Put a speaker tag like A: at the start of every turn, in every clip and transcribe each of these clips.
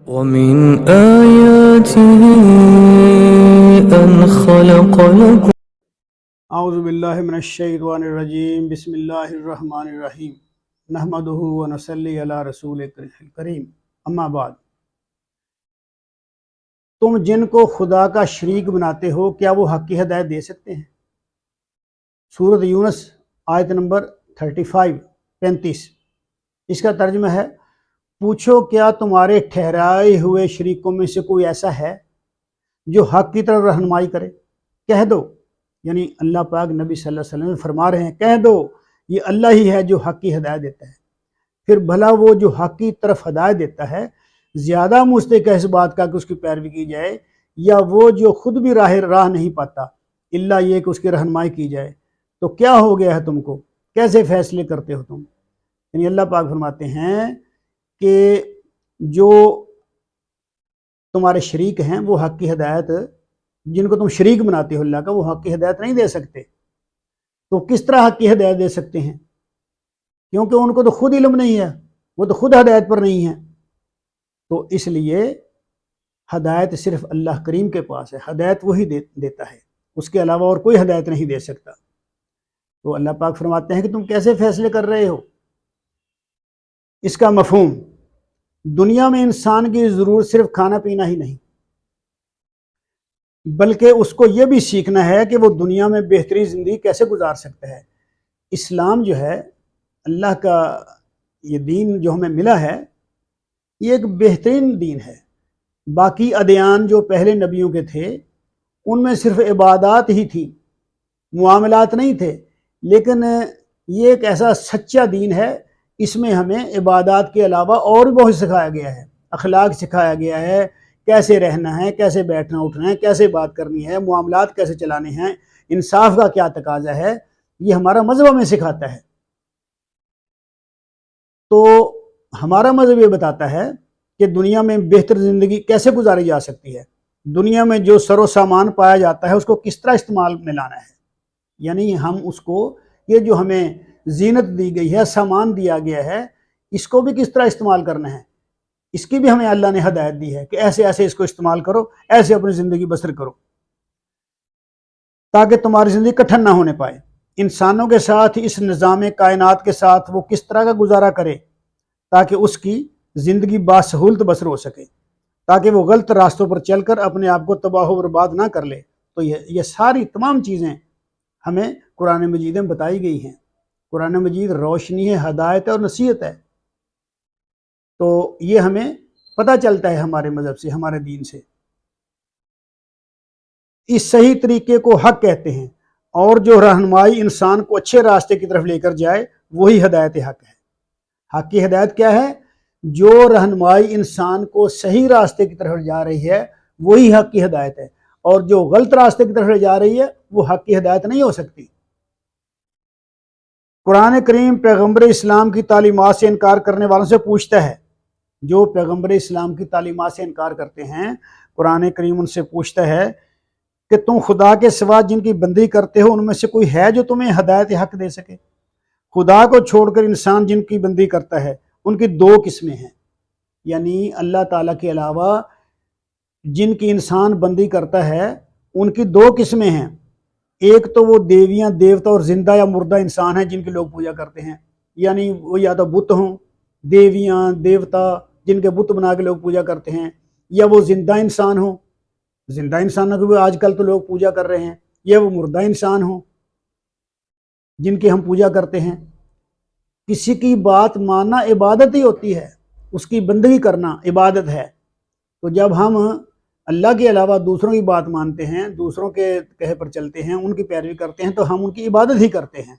A: ومن آياته أن خلق لكم
B: اعوذ باللہ من الشیطان الرجیم بسم اللہ الرحمن الرحیم نحمدہ ونصلی علی رسول الکریم اما بعد۔ تم جن کو خدا کا شریک بناتے ہو کیا وہ حق کی ہدایت دے سکتے ہیں؟ سورۃ یونس آیت نمبر 35 اس کا ترجمہ ہے، پوچھو کیا تمہارے ٹھہرائے ہوئے شریکوں میں سے کوئی ایسا ہے جو حق کی طرف رہنمائی کرے؟ کہہ دو، یعنی اللہ پاک نبی صلی اللہ علیہ وسلم فرما رہے ہیں، کہہ دو یہ اللہ ہی ہے جو حق کی ہدایت دیتا ہے۔ پھر بھلا وہ جو حق کی طرف ہدایت دیتا ہے زیادہ مستحق ہے اس بات کا کہ اس کی پیروی کی جائے، یا وہ جو خود بھی راہ نہیں پاتا الا یہ کہ اس کی رہنمائی کی جائے؟ تو کیا ہو گیا ہے تم کو؟ کیسے فیصلے کرتے ہو تم؟ یعنی اللہ پاک فرماتے ہیں کہ جو تمہارے شریک ہیں وہ حق کی ہدایت، جن کو تم شریک بناتے ہو اللہ کا، وہ حق کی ہدایت نہیں دے سکتے۔ تو کس طرح حق کی ہدایت دے سکتے ہیں؟ کیونکہ ان کو تو خود علم نہیں ہے، وہ تو خود ہدایت پر نہیں ہے۔ تو اس لیے ہدایت صرف اللہ کریم کے پاس ہے، ہدایت وہی دیتا ہے، اس کے علاوہ اور کوئی ہدایت نہیں دے سکتا۔ تو اللہ پاک فرماتے ہیں کہ تم کیسے فیصلے کر رہے ہو؟ اس کا مفہوم، دنیا میں انسان کی ضرورت صرف کھانا پینا ہی نہیں، بلکہ اس کو یہ بھی سیکھنا ہے کہ وہ دنیا میں بہترین زندگی کیسے گزار سکتا ہے۔ اسلام جو ہے، اللہ کا یہ دین جو ہمیں ملا ہے، یہ ایک بہترین دین ہے۔ باقی ادیان جو پہلے نبیوں کے تھے ان میں صرف عبادات ہی تھی، معاملات نہیں تھے، لیکن یہ ایک ایسا سچا دین ہے، اس میں ہمیں عبادات کے علاوہ اور بھی بہت سکھایا گیا ہے، اخلاق سکھایا گیا ہے، کیسے رہنا ہے، کیسے بیٹھنا اٹھنا ہے، کیسے بات کرنی ہے، معاملات کیسے چلانے ہیں، انصاف کا کیا تقاضا ہے، یہ ہمارا مذہب ہمیں سکھاتا ہے۔ تو ہمارا مذہب یہ بتاتا ہے کہ دنیا میں بہتر زندگی کیسے گزاری جا سکتی ہے، دنیا میں جو سر و سامان پایا جاتا ہے اس کو کس طرح استعمال میں لانا ہے، یعنی ہم اس کو، یہ جو ہمیں زینت دی گئی ہے، سامان دیا گیا ہے، اس کو بھی کس طرح استعمال کرنا ہے، اس کی بھی ہمیں اللہ نے ہدایت دی ہے کہ ایسے ایسے اس کو استعمال کرو، ایسے اپنی زندگی بسر کرو تاکہ تمہاری زندگی کٹھن نہ ہونے پائے۔ انسانوں کے ساتھ، اس نظام کائنات کے ساتھ وہ کس طرح کا گزارا کرے تاکہ اس کی زندگی باسہولت بسر ہو سکے، تاکہ وہ غلط راستوں پر چل کر اپنے آپ کو تباہ و برباد نہ کر لے۔ تو یہ ساری تمام چیزیں ہمیں قرآن مجید میں بتائی گئی ہیں۔ قرآن مجید روشنی ہے، ہدایت ہے اور نصیحت ہے۔ تو یہ ہمیں پتہ چلتا ہے ہمارے مذہب سے، ہمارے دین سے۔ اس صحیح طریقے کو حق کہتے ہیں، اور جو رہنمائی انسان کو اچھے راستے کی طرف لے کر جائے وہی ہدایت حق ہے۔ حق کی ہدایت کیا ہے؟ جو رہنمائی انسان کو صحیح راستے کی طرف جا رہی ہے وہی حق کی ہدایت ہے، اور جو غلط راستے کی طرف جا رہی ہے وہ حق کی ہدایت نہیں ہو سکتی۔ قرآن کریم پیغمبر اسلام کی تعلیمات سے انکار کرنے والوں سے پوچھتا ہے، جو پیغمبر اسلام کی تعلیمات سے انکار کرتے ہیں قرآن کریم ان سے پوچھتا ہے کہ تم خدا کے سوا جن کی بندگی کرتے ہو ان میں سے کوئی ہے جو تمہیں ہدایت حق دے سکے؟ خدا کو چھوڑ کر انسان جن کی بندگی کرتا ہے ان کی دو قسمیں ہیں، یعنی اللہ تعالیٰ کے علاوہ جن کی انسان بندگی کرتا ہے ان کی دو قسمیں ہیں۔ ایک تو وہ دیویاں، دیوتا اور زندہ یا مردہ انسان ہیں جن کی لوگ پوجا کرتے ہیں، یعنی وہ یا تو بت ہوں، دیویاں، دیوتا جن کے بت بنا کے لوگ پوجا کرتے ہیں، یا وہ زندہ انسان ہوں، زندہ انسانوں کی بھی آج کل تو لوگ پوجا کر رہے ہیں، یا وہ مردہ انسان ہوں جن کی ہم پوجا کرتے ہیں۔ کسی کی بات ماننا عبادت ہی ہوتی ہے، اس کی بندگی کرنا عبادت ہے۔ تو جب ہم اللہ کے علاوہ دوسروں کی بات مانتے ہیں، دوسروں کے کہے پر چلتے ہیں، ان کی پیروی کرتے ہیں، تو ہم ان کی عبادت ہی کرتے ہیں۔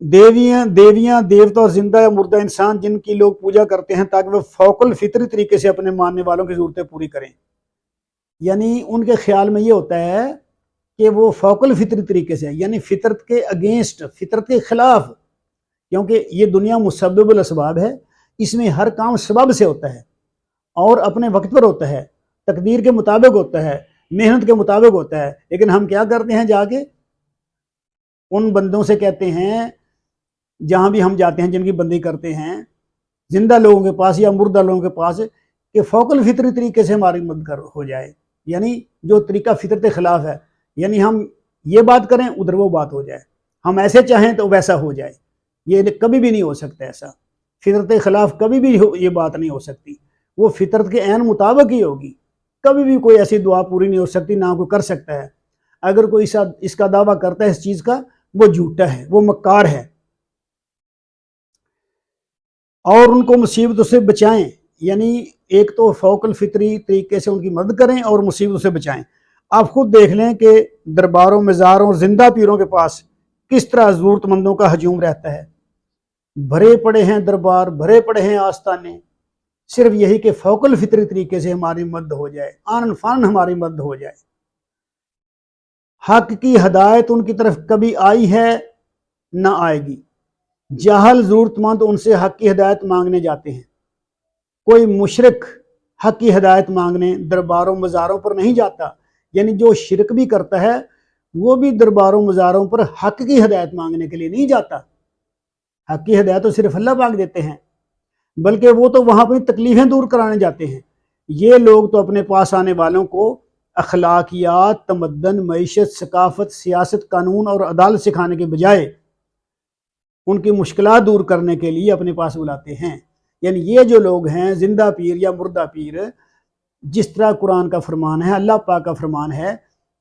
B: دیویاں، دیوتا اور زندہ یا مردہ انسان جن کی لوگ پوجا کرتے ہیں تاکہ وہ فوق الفطری طریقے سے اپنے ماننے والوں کی ضرورتیں پوری کریں، یعنی ان کے خیال میں یہ ہوتا ہے کہ وہ فوق الفطری طریقے سے، یعنی فطرت کے اگینسٹ، فطرت کے خلاف، کیونکہ یہ دنیا مسبب الاسباب ہے، اس میں ہر کام سبب سے ہوتا ہے اور اپنے وقت پر ہوتا ہے، تقدیر کے مطابق ہوتا ہے، محنت کے مطابق ہوتا ہے۔ لیکن ہم کیا کرتے ہیں، جا کے ان بندوں سے کہتے ہیں، جہاں بھی ہم جاتے ہیں جن کی بندگی کرتے ہیں، زندہ لوگوں کے پاس یا مردہ لوگوں کے پاس کہ فوق الفطری طریقے سے ہماری مدد ہو جائے، یعنی جو طریقہ فطرت کے خلاف ہے، یعنی ہم یہ بات کریں ادھر وہ بات ہو جائے، ہم ایسے چاہیں تو ویسا ہو جائے، یہ کبھی بھی نہیں ہو سکتا ایسا، فطرت کے خلاف کبھی بھی یہ بات نہیں ہو سکتی، وہ فطرت کے عین مطابق ہی ہوگی، کبھی بھی کوئی ایسی دعا پوری نہیں ہو سکتی، نہ کوئی کر سکتا ہے۔ اگر کوئی اس کا دعویٰ کرتا ہے اس چیز کا، وہ جھوٹا ہے، وہ مکار ہے۔ اور ان کو مصیبتوں سے بچائیں، یعنی ایک تو فوق الفطری طریقے سے ان کی مدد کریں اور مصیبتوں سے بچائیں۔ آپ خود دیکھ لیں کہ درباروں، مزاروں، زندہ پیروں کے پاس کس طرح ضرورت مندوں کا ہجوم رہتا ہے، بھرے پڑے ہیں دربار، بھرے پڑے ہیں آستانے، صرف یہی کہ فوق الفطری طریقے سے ہماری مدد ہو جائے، آنن فانن ہماری مدد ہو جائے۔ حق کی ہدایت ان کی طرف کبھی آئی ہے نہ آئے گی۔ جاہل ضرورت مند ان سے حق کی ہدایت مانگنے جاتے ہیں، کوئی مشرک حق کی ہدایت مانگنے درباروں مزاروں پر نہیں جاتا، یعنی جو شرک بھی کرتا ہے وہ بھی درباروں مزاروں پر حق کی ہدایت مانگنے کے لیے نہیں جاتا۔ حق کی ہدایت تو صرف اللہ پاک دیتے ہیں، بلکہ وہ تو وہاں اپنی تکلیفیں دور کرانے جاتے ہیں۔ یہ لوگ تو اپنے پاس آنے والوں کو اخلاقیات، تمدن، معیشت، ثقافت، سیاست، قانون اور عدالت سکھانے کے بجائے ان کی مشکلات دور کرنے کے لیے اپنے پاس بلاتے ہیں۔ یعنی یہ جو لوگ ہیں زندہ پیر یا مردہ پیر، جس طرح قرآن کا فرمان ہے، اللہ پاک کا فرمان ہے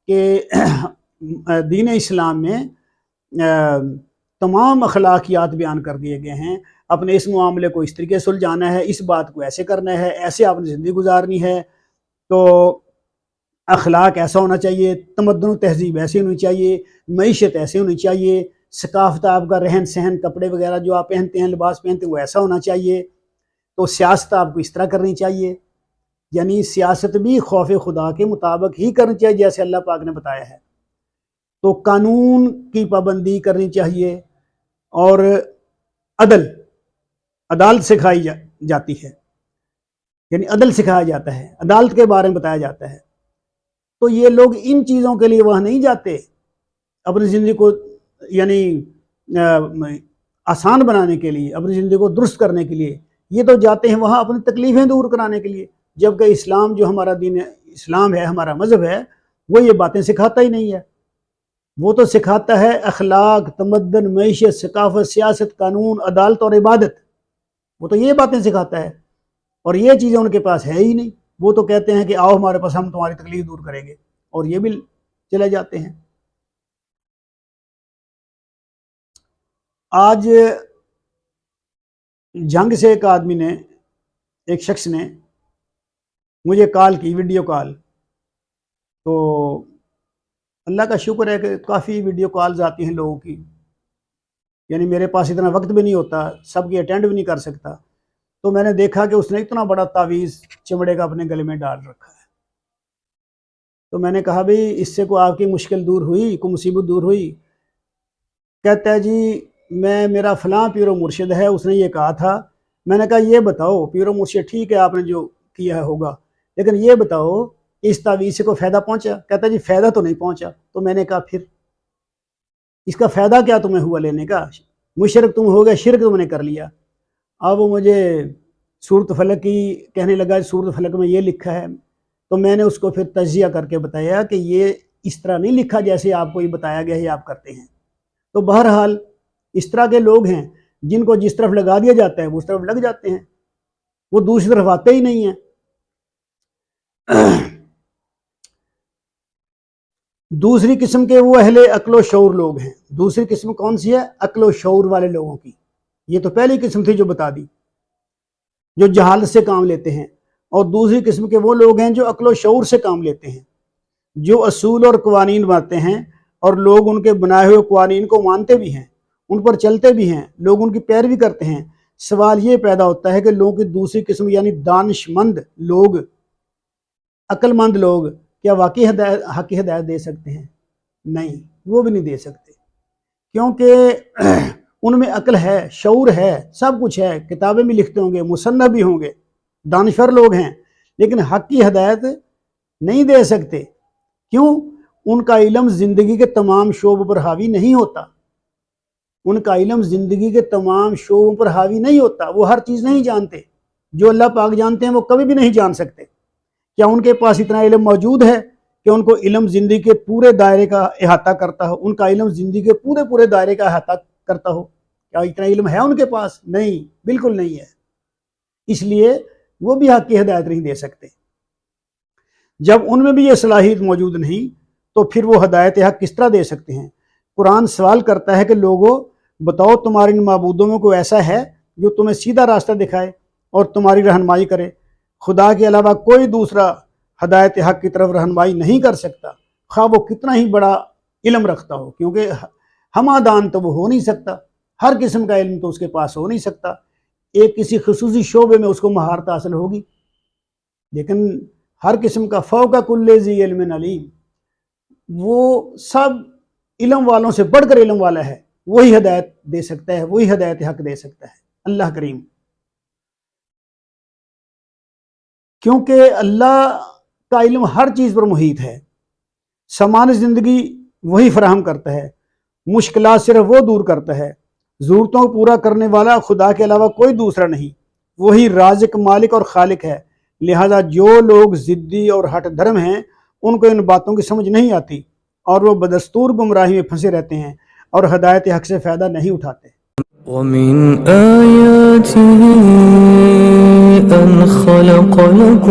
B: کہ دین اسلام میں تمام اخلاقیات بیان کر دیے گئے ہیں، اپنے اس معاملے کو اس طریقے سے سلجھانا ہے، اس بات کو ایسے کرنا ہے، ایسے آپ نے زندگی گزارنی ہے، تو اخلاق ایسا ہونا چاہیے، تمدن و تہذیب ایسی ہونی چاہیے، معیشت ایسی ہونی چاہیے، ثقافت، آپ کا رہن سہن، کپڑے وغیرہ جو آپ پہنتے ہیں، لباس پہنتے ہیں، وہ ایسا ہونا چاہیے، تو سیاست آپ کو اس طرح کرنی چاہیے، یعنی سیاست بھی خوف خدا کے مطابق ہی کرنی چاہیے جیسے اللہ پاک نے بتایا ہے۔ تو قانون کی پابندی کرنی چاہیے، اور عدالت سکھائی جاتی ہے، یعنی عدل سکھایا جاتا ہے، عدالت کے بارے میں بتایا جاتا ہے۔ تو یہ لوگ ان چیزوں کے لیے وہاں نہیں جاتے، اپنی زندگی کو یعنی آسان بنانے کے لیے، اپنی زندگی کو درست کرنے کے لیے، یہ تو جاتے ہیں وہاں اپنی تکلیفیں دور کرانے کے لیے، جبکہ اسلام جو ہمارا دین اسلام ہے، ہمارا مذہب ہے، وہ یہ باتیں سکھاتا ہی نہیں ہے۔ وہ تو سکھاتا ہے اخلاق، تمدن، معیشت، ثقافت، سیاست، قانون، عدالت اور عبادت، وہ تو یہ باتیں سکھاتا ہے، اور یہ چیزیں ان کے پاس ہے ہی نہیں۔ وہ تو کہتے ہیں کہ آؤ ہمارے پاس، ہم تمہاری تکلیف دور کریں گے، اور یہ بھی چلے جاتے ہیں۔ آج جنگ سے ایک آدمی نے، ایک شخص نے مجھے کال کی، ویڈیو کال، تو اللہ کا شکر ہے کہ کافی ویڈیو کالز آتی ہیں لوگوں کی، یعنی میرے پاس اتنا وقت بھی نہیں ہوتا، سب کی اٹینڈ بھی نہیں کر سکتا، تو میں نے دیکھا کہ اس نے اتنا بڑا تعویذ چمڑے کا اپنے گلے میں ڈال رکھا ہے۔ تو میں نے کہا بھئی اس سے کوئی آپ کی مشکل دور ہوئی، کوئی مصیبت دور ہوئی؟ کہتا ہے جی میرا فلاں پیر و مرشد ہے، اس نے یہ کہا تھا۔ میں نے کہا یہ بتاؤ، پیر و مرشد ٹھیک ہے آپ نے جو کیا ہے ہوگا، لیکن یہ بتاؤ اس تعویذ سے کوئی فائدہ پہنچا؟ کہتا ہے جی فائدہ تو نہیں پہنچا۔ تو میں نے کہا پھر اس کا فائدہ کیا تمہیں ہوا لینے کا؟ مشرک تم ہو گئے، شرک تم نے کر لیا۔ اب وہ مجھے سورۃ فلق کی کہنے لگا، سورۃ فلق میں یہ لکھا ہے، تو میں نے اس کو پھر تجزیہ کر کے بتایا کہ یہ اس طرح نہیں لکھا جیسے آپ کو یہ بتایا گیا ہے، آپ کرتے ہیں۔ تو بہرحال اس طرح کے لوگ ہیں جن کو جس طرف لگا دیا جاتا ہے وہ اس طرف لگ جاتے ہیں، وہ دوسری طرف آتے ہی نہیں ہیں۔ دوسری قسم کے وہ اہل عقل و شعور لوگ ہیں۔ دوسری قسم کون سی ہے؟ عقل و شعور والے لوگوں کی۔ یہ تو پہلی قسم تھی جو بتا دی، جو جہالت سے کام لیتے ہیں، اور دوسری قسم کے وہ لوگ ہیں جو عقل و شعور سے کام لیتے ہیں، جو اصول اور قوانین بناتے ہیں، اور لوگ ان کے بنائے ہوئے قوانین کو مانتے بھی ہیں، ان پر چلتے بھی ہیں، لوگ ان کی پیروی کرتے ہیں۔ سوال یہ پیدا ہوتا ہے کہ لوگوں کی دوسری قسم یعنی دانش مند لوگ، عقل مند لوگ، کیا واقعی حق کی ہدایت دے سکتے ہیں؟ نہیں، وہ بھی نہیں دے سکتے، کیونکہ ان میں عقل ہے، شعور ہے، سب کچھ ہے، کتابیں بھی لکھتے ہوں گے، مصنف بھی ہوں گے، دانشور لوگ ہیں، لیکن حق کی ہدایت نہیں دے سکتے۔ کیوں؟ ان کا علم زندگی کے تمام شعبوں پر حاوی نہیں ہوتا، ان کا علم زندگی کے تمام شعبوں پر حاوی نہیں ہوتا، وہ ہر چیز نہیں جانتے، جو اللہ پاک جانتے ہیں وہ کبھی بھی نہیں جان سکتے۔ کیا ان کے پاس اتنا علم موجود ہے کہ ان کو علم زندگی کے پورے دائرے کا احاطہ کرتا ہو؟ ان کا علم زندگی کے پورے دائرے کا احاطہ کرتا ہو؟ کیا اتنا علم ہے ان کے پاس؟ نہیں، بالکل نہیں ہے۔ اس لیے وہ بھی حق کی ہدایت نہیں دے سکتے۔ جب ان میں بھی یہ صلاحیت موجود نہیں تو پھر وہ ہدایت حق کس طرح دے سکتے ہیں؟ قرآن سوال کرتا ہے کہ لوگوں بتاؤ تمہارے ان معبودوں میں کوئی ایسا ہے جو تمہیں سیدھا راستہ دکھائے اور تمہاری رہنمائی کرے؟ خدا کے علاوہ کوئی دوسرا ہدایت حق کی طرف رہنمائی نہیں کر سکتا، خواہ وہ کتنا ہی بڑا علم رکھتا ہو، کیونکہ ہمادان تو وہ ہو نہیں سکتا، ہر قسم کا علم تو اس کے پاس ہو نہیں سکتا۔ ایک کسی خصوصی شعبے میں اس کو مہارت حاصل ہوگی، لیکن ہر قسم کا فوق کل ذی علم علیم، وہ سب علم والوں سے بڑھ کر علم والا ہے، وہی ہدایت دے سکتا ہے، وہی ہدایت حق دے سکتا ہے، اللہ کریم۔ کیونکہ اللہ کا علم ہر چیز پر محیط ہے، سامان زندگی وہی فراہم کرتا ہے، مشکلات صرف وہ دور کرتا ہے، ضرورتوں کو پورا کرنے والا خدا کے علاوہ کوئی دوسرا نہیں، وہی رازق، مالک اور خالق ہے۔ لہذا جو لوگ ضدی اور ہٹ دھرم ہیں ان کو ان باتوں کی سمجھ نہیں آتی اور وہ بدستور گمراہی میں پھنسے رہتے ہیں اور ہدایت حق سے فائدہ نہیں اٹھاتے۔
A: ومن آياته أن خلق لكم